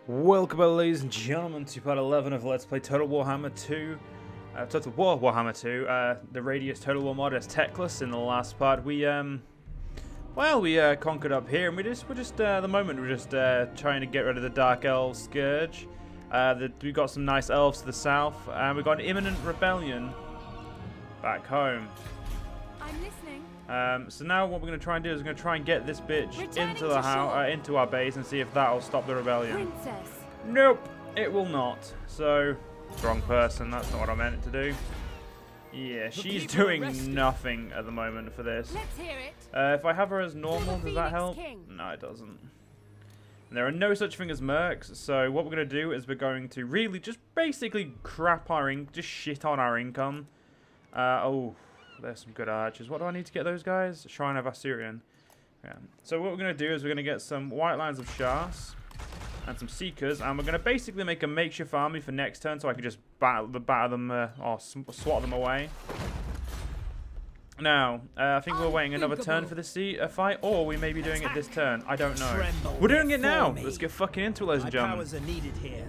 Welcome, ladies and gentlemen, to part 11 of Let's Play Total Warhammer 2. Total War Warhammer 2. The Radius Total War mod as Teclis. In the last part, we conquered up here, and we're just at the moment we're just trying to get rid of the Dark Elves Scourge. We've got some nice elves to the south, and we've got an imminent rebellion back home. I'm listening. So now what we're going to try and do is we're going to try and get this bitch into the house, into our base, and see if that'll stop the rebellion. Princess. Nope, it will not. So, wrong person. That's not what I meant it to do. Yeah, she's doing nothing at the moment for this. Let's hear it. If I have her as normal, does that help? King. No, it doesn't. And there are no such thing as mercs. So what we're going to do is we're going to really just basically crap our just shit on our income. Oh. There's some good archers. What do I need to get those guys? Shrine of Tyrion. Yeah. So what we're going to do is we're going to get some white lines of shafts and some seekers, and we're going to basically make a makeshift army for next turn, so I can just batter them or swat them away. Now, I think we're waiting another turn for this fight, or we may be doing it this turn. I don't know. We're doing it now. Let's get fucking into it, ladies and gentlemen. Powers are needed here.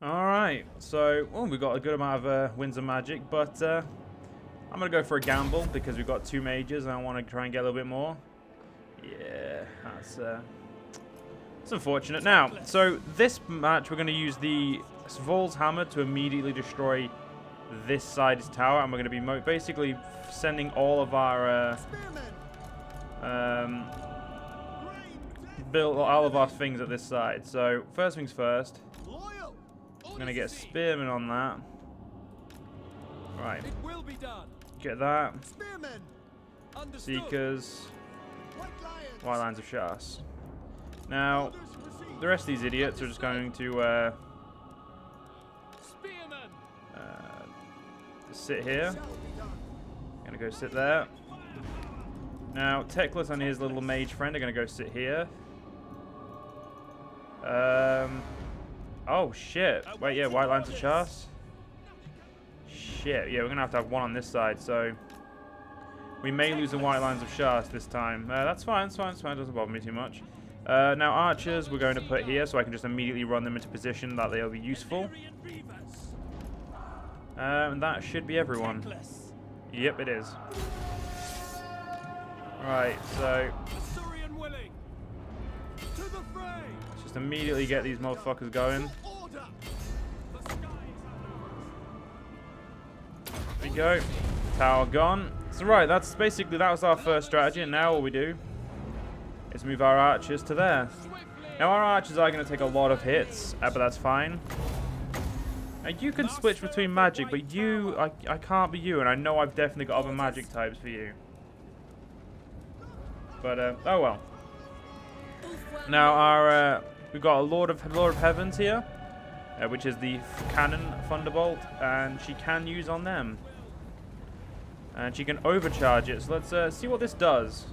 Alright, so we've got a good amount of winds of magic, but I'm going to go for a gamble because we've got two mages and I want to try and get a little bit more. Yeah, that's unfortunate. Now, so this match we're going to use the Svol's hammer to immediately destroy this side's tower, and we're going to be basically sending all of our build all of our things at this side. So first things first. I'm gonna get spearmen on that. Right. Get that. Seekers. White lines of shafts. Now, the rest of these idiots are just going to sit here. Gonna go sit there. Now, Teclis and his little mage friend are gonna go sit here. Oh, shit. Wait, yeah, white lines of shafts. Shit, yeah, we're going to have one on this side, so we may lose the white lines of shafts this time. That's fine, it's fine, it doesn't bother me too much. Now, archers we're going to put here, so I can just immediately run them into position that they'll be useful. And that should be everyone. Yep, it is. Right, so just immediately get these motherfuckers going. There we go. Tower gone. So right, that was our first strategy, and now all we do is move our archers to there. Now our archers are going to take a lot of hits, but that's fine. Now you can switch between magic, but I can't be you, and I know I've definitely got other magic types for you. But oh well. Now our we've got a Lord of Heavens here, which is the cannon thunderbolt, and she can use on them, and she can overcharge it. So let's see what this does.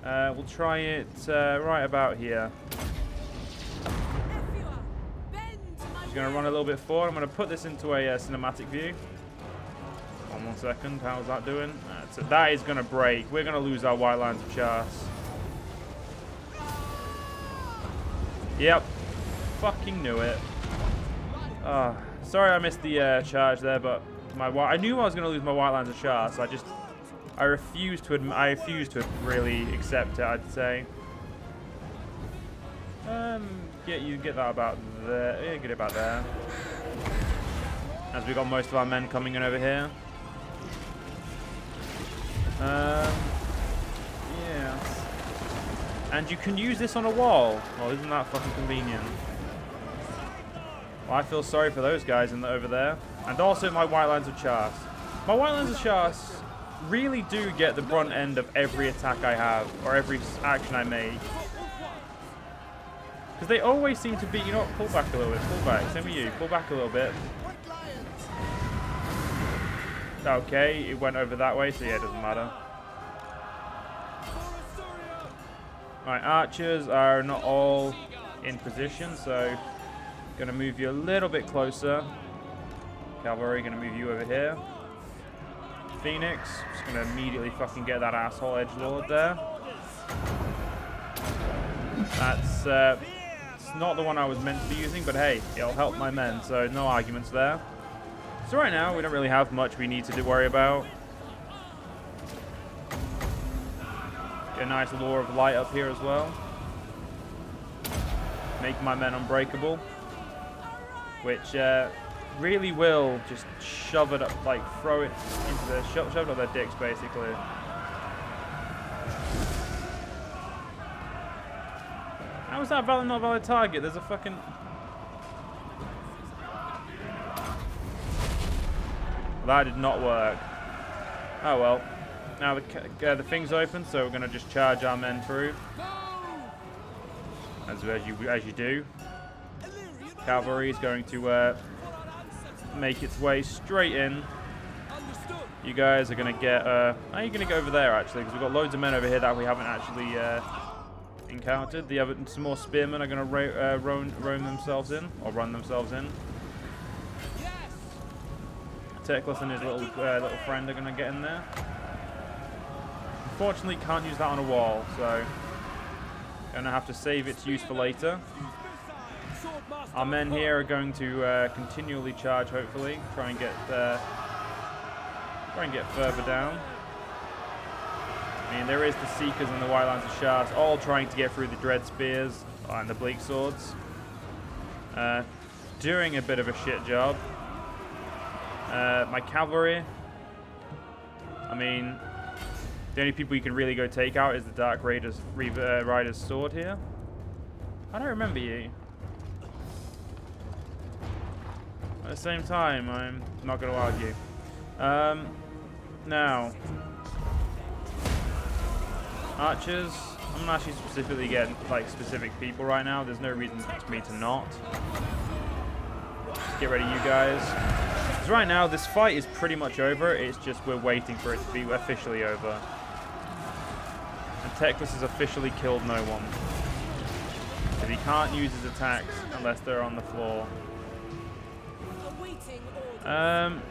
We'll try it right about here. She's going to run a little bit forward. I'm going to put this into a cinematic view. 1 second. How's that doing? So that is going to break. We're going to lose our white lines of shafts. Yep. Fucking knew it. Sorry I missed the charge there, but I knew I was going to lose my white lines of shafts. I refuse to really accept it, I'd say. Get that about there. Yeah, get it about there. As we got most of our men coming in over here. Yeah. And you can use this on a wall. Well, isn't that fucking convenient? Well, I feel sorry for those guys over there. And also my white lines of shafts. My white lines of shafts really do get the brunt end of every attack I have, or every action I make. Because they always seem to be, you know what, pull back a little bit, pull back, same with you, pull back a little bit. Okay, it went over that way, so yeah, it doesn't matter. Alright, archers are not all in position, so gonna move you a little bit closer. Cavalry, gonna move you over here. Phoenix, just gonna immediately fucking get that asshole edgelord there. That's it's not the one I was meant to be using, but hey, it'll help my men, so no arguments there. So right now, we don't really have much we need to worry about. Get a nice lure of light up here as well. Make my men unbreakable. Which really will just shove it up, like throw it into the, shove it up their dicks basically. How is that not a valid target? There's a fucking... That did not work. Oh well. Now the thing's open, so we're gonna just charge our men through, as you do. Cavalry is going to make its way straight in. You guys are gonna get. Are you gonna go over there actually? Because we've got loads of men over here that we haven't actually encountered. The other some more spearmen are gonna roam themselves in, or run themselves in. Teclis and his little friend are going to get in there. Unfortunately, can't use that on a wall, so going to have to save its use for later. Our men here are going to continually charge, hopefully, try and get further down. I mean, there is the Seekers and the White Lines of Shards, all trying to get through the Dread Spears and the Bleak Swords. Doing a bit of a shit job. My cavalry, I mean, the only people you can really go take out is the Dark Rider's sword here. I don't remember you. At the same time, I'm not going to argue. Now, archers, I'm not actually specifically getting like specific people right now. There's no reason for me to not. Just get rid of you guys. Right now, this fight is pretty much over. It's just we're waiting for it to be officially over. And Teclis has officially killed no one. Because he can't use his attacks unless they're on the floor.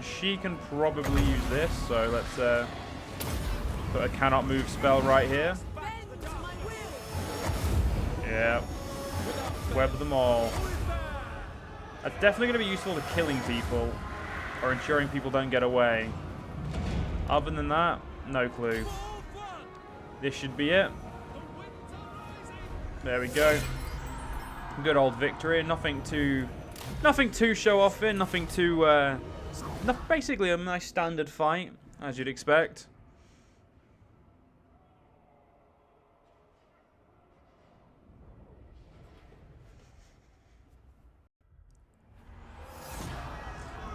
She can probably use this, so let's put a cannot move spell right here. Yeah. Web them all. That's definitely going to be useful for killing people. Or ensuring people don't get away. Other than that, no clue. This should be it. There we go. Good old victory. Nothing to show off in. Nothing too. Basically a nice standard fight, as you'd expect.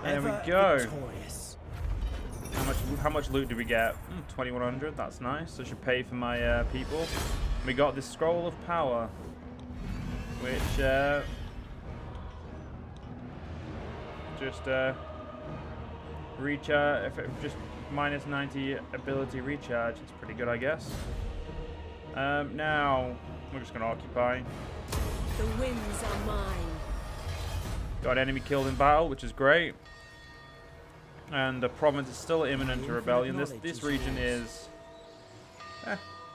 There we go. How much loot did we get? 2,100. That's nice. I should pay for my people. We got this scroll of power, which just recharge. If it just minus 90 ability recharge, it's pretty good, I guess. Now we're just gonna occupy. The winds are mine. Got an enemy killed in battle, which is great. And the province is still imminent to rebellion. This region is...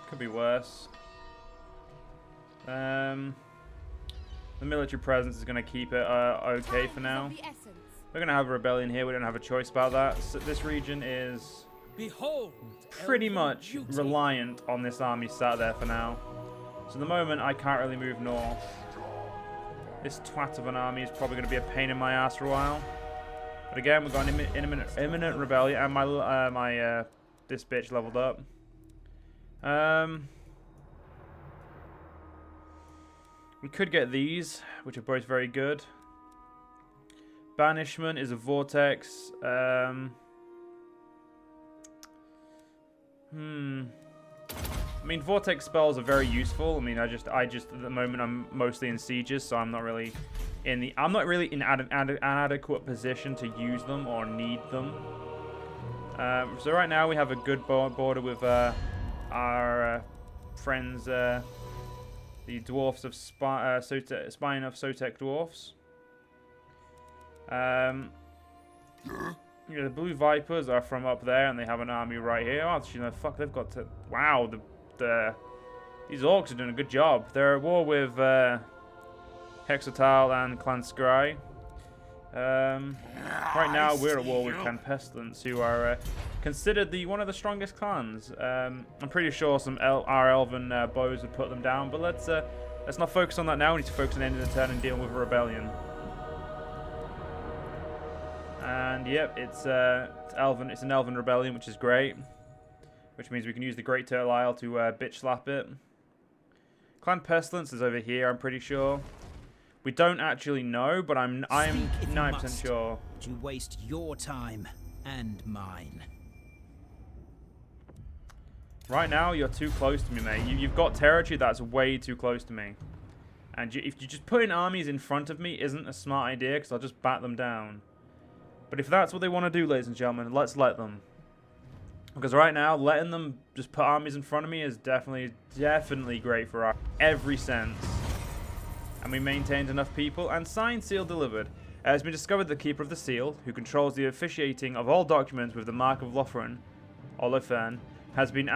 could be worse. The military presence is going to keep it okay for now. We're going to have a rebellion here. We don't have a choice about that. So this region is pretty much reliant on this army sat there for now. So at the moment, I can't really move north. This twat of an army is probably going to be a pain in my ass for a while. But again, we've got an imminent rebellion, and my this bitch leveled up. We could get these, which are both very good. Banishment is a vortex. I mean, vortex spells are very useful. I mean, I just at the moment I'm mostly in sieges, so I'm not really in an adequate position to use them or need them. So right now we have a good border with our friends, the dwarfs of Spine of Sotek dwarfs. Yeah, the Blue Vipers are from up there, and they have an army right here. Oh, actually, no, fuck, they've got to... Wow, these orcs are doing a good job. They're at war with Hexatal and Clan Scry. Right now, we're at war with Clan Pestilence, who are considered one of the strongest clans. I'm pretty sure our elven bows would put them down, but let's not focus on that now. We need to focus on ending the turn and dealing with a rebellion. And yep, it's an elven rebellion, which is great. Which means we can use the Great Turtle Isle to bitch slap it. Clan Pestilence is over here, I'm pretty sure. We don't actually know, but I'm 9% sure. To waste your time and mine. Right now, you're too close to me, mate. You've got territory that's way too close to me. And if you just putting armies in front of me isn't a smart idea, because I'll just bat them down. But if that's what they want to do, ladies and gentlemen, let's let them. Because right now, letting them just put armies in front of me is definitely great for every sense. And we maintained enough people, and signed, seal delivered. It has been discovered the Keeper of the Seal, who controls the officiating of all documents with the Mark of Olofern, has been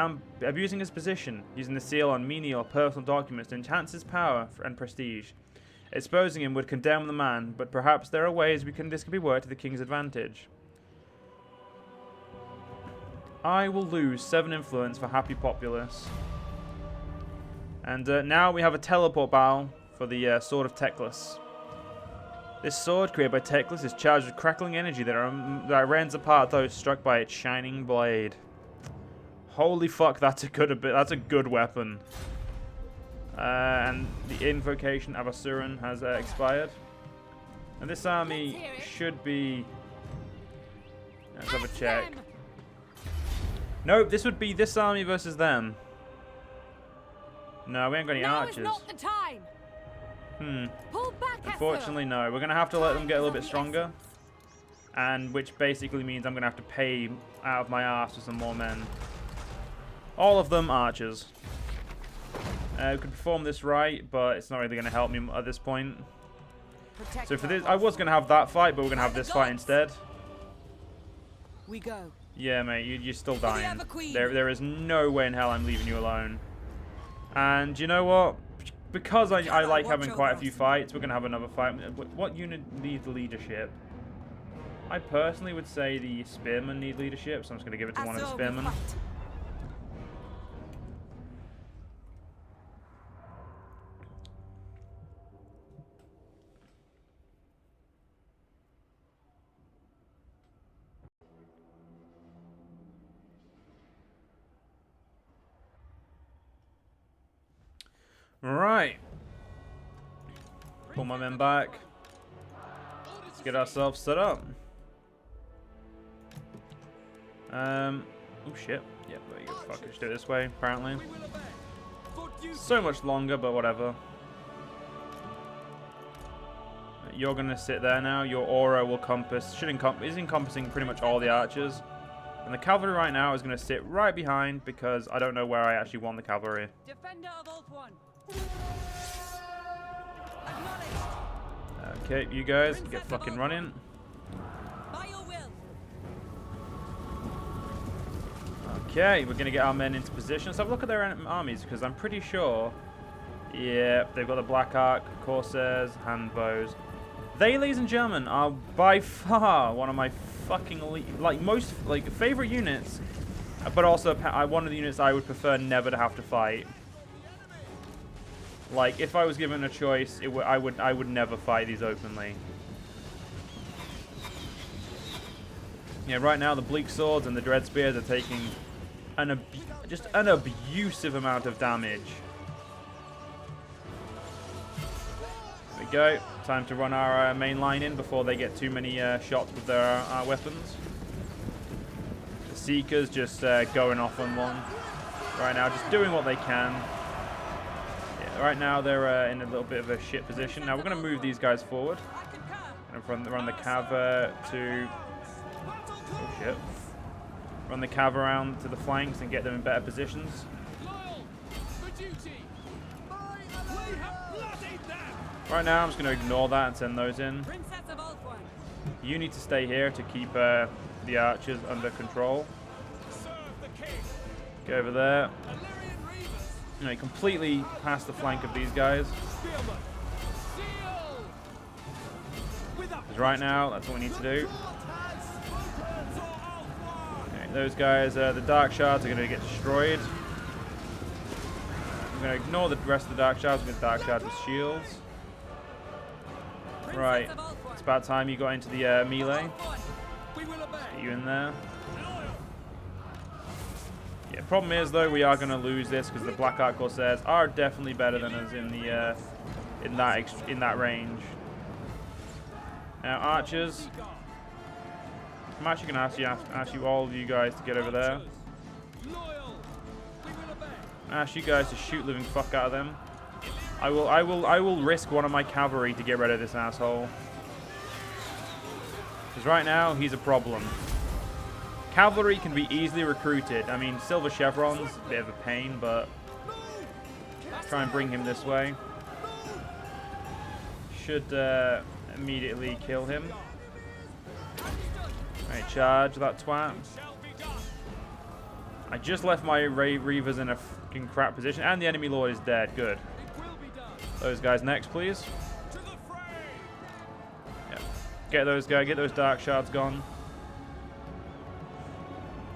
abusing his position, using the seal on menial personal documents to enhance his power and prestige. Exposing him would condemn the man, but perhaps there are ways this can be worked to the king's advantage. I will lose 7 influence for happy populace. And now we have a teleport bow for the Sword of Teclis. This sword, created by Teclis, is charged with crackling energy that rends apart those struck by its shining blade. Holy fuck, that's a good weapon. And the invocation of Asuran has expired. And this army should be... Let's have a check. Nope, this would be this army versus them. No, we ain't got any archers. Now is not the time. Pull back, Unfortunately, no. We're going to have to let them get a little bit stronger. And which basically means I'm going to have to pay out of my arse for some more men. All of them archers. We could perform this right, but it's not really going to help me at this point. So for this, I was going to have that fight, but we're going to have this fight instead. We go. Yeah, mate, you're still dying. There is no way in hell I'm leaving you alone. And you know what? Because I like having quite a few fights, we're going to have another fight. What unit needs leadership? I personally would say the spearmen need leadership, so I'm just going to give it to one of the spearmen. Right. Pull my men back. Let's get ourselves set up. Oh shit. Yep, there you go. Fuck it, just do it this way, apparently. So much longer, but whatever. You're gonna sit there now. Your aura will is encompassing pretty much all the archers. And the cavalry right now is gonna sit right behind because I don't know where I actually want the cavalry. Defender of Old One. Okay, you guys get fucking running. By your will. Okay, we're gonna get our men into position. Let's have a look at their armies because I'm pretty sure. Yeah, they've got the Black Ark, Corsairs, hand bows. They, ladies and gentlemen, are by far one of my fucking most favorite units, but also one of the units I would prefer never to have to fight. Like, if I was given a choice, I would never fight these openly. Yeah, right now the Bleak Swords and the Dread Spears are taking just an abusive amount of damage. There we go. Time to run our main line in before they get too many shots with their weapons. The Seekers just going off on one right now, just doing what they can. Yeah, right now they're in a little bit of a shit position. Now we're going to move these guys forward. And run the cav to... Oh shit. Run the cav around to the flanks and get them in better positions. Right now I'm just going to ignore that and send those in. You need to stay here to keep the archers under control. Go over there. You know, completely past the flank of these guys. Because right now, that's what we need to do. Okay, those guys, the dark shards are going to get destroyed. I'm going to ignore the rest of the dark shards with dark shards with shields. Right, it's about time you got into the melee. Get you in there. Yeah, problem is though we are going to lose this because the Black Ark Corsairs are definitely better than us in the in that range. Now archers, I'm actually going to ask you all of you guys to get over there. Ask you guys to shoot living fuck out of them. I will risk one of my cavalry to get rid of this asshole. Because right now, he's a problem. Cavalry can be easily recruited. I mean, silver chevrons, a bit of a pain, but let's try and bring him this way. Should immediately kill him. Right, charge that twat. I just left my Reavers in a fucking crap position, and the enemy lord is dead. Good. Those guys next, please. Yeah. Get those guys. Get those dark shards gone.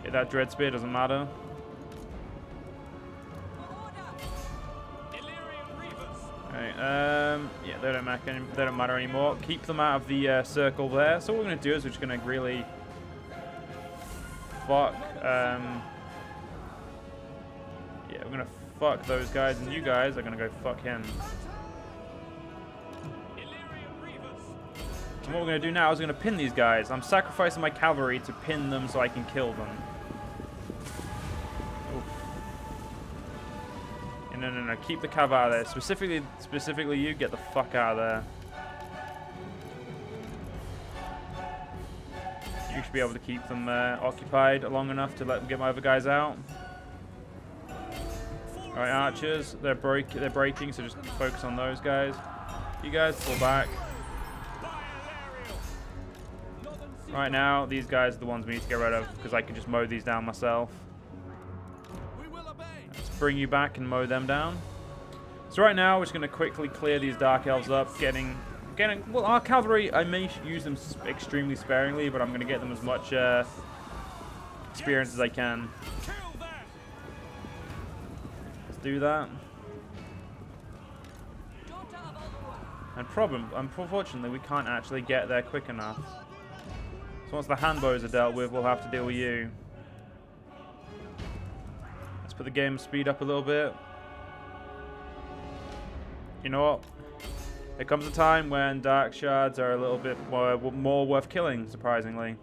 Get that dread spear. Doesn't matter. Okay. Yeah, they don't matter anymore. Keep them out of the circle there. So what we're gonna do is we're just gonna really fuck. Yeah, we're gonna fuck those guys, and you guys are gonna go fuck him. And what we're going to do now is we're going to pin these guys. I'm sacrificing my cavalry to pin them so I can kill them. Oof. No. Keep the cav out of there. Specifically you, get the fuck out of there. You should be able to keep them occupied long enough to let them get my other guys out. Alright, archers. They're breaking, so just focus on those guys. You guys pull back. Right now, these guys are the ones we need to get rid of because I can just mow these down myself. Let's bring you back and mow them down. So right now, we're just going to quickly clear these dark elves up, getting. Well, our cavalry, I may use them extremely sparingly, but I'm going to get them as much experience as I can. Let's do that. And unfortunately, we can't actually get there quick enough. So once the handbows are dealt with, we'll have to deal with you. Let's put the game speed up a little bit. You know what? There comes a time when dark shards are a little bit more worth killing, surprisingly.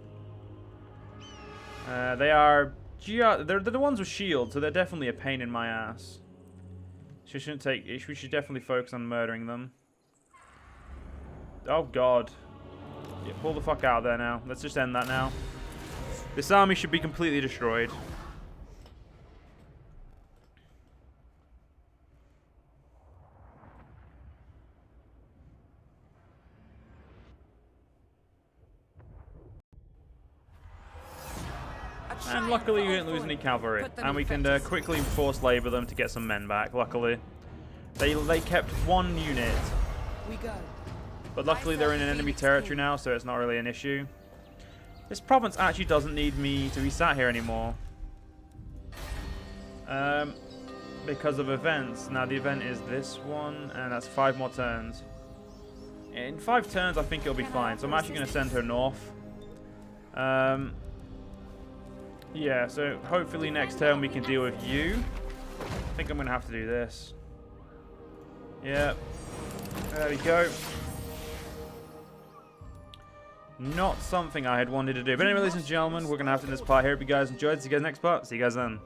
They're the ones with shields, so they're definitely a pain in my ass. We should definitely focus on murdering them. Oh god. Yeah, pull the fuck out of there now. Let's just end that now. This army should be completely destroyed. And luckily we didn't lose any cavalry. And we can quickly force labor them to get some men back, luckily. They kept one unit. We go. But luckily they're in an enemy territory now, so it's not really an issue. This province actually doesn't need me to be sat here anymore. Because of events. Now the event is this one, and that's 5 more turns. In 5 turns I think it'll be fine, so I'm actually going to send her north. Yeah, so hopefully next turn we can deal with you. I think I'm going to have to do this. Yeah, there we go. Not something I had wanted to do. But anyway, ladies and gentlemen, we're going to have to end this part here. Hope you guys enjoyed. See you guys next part. See you guys then.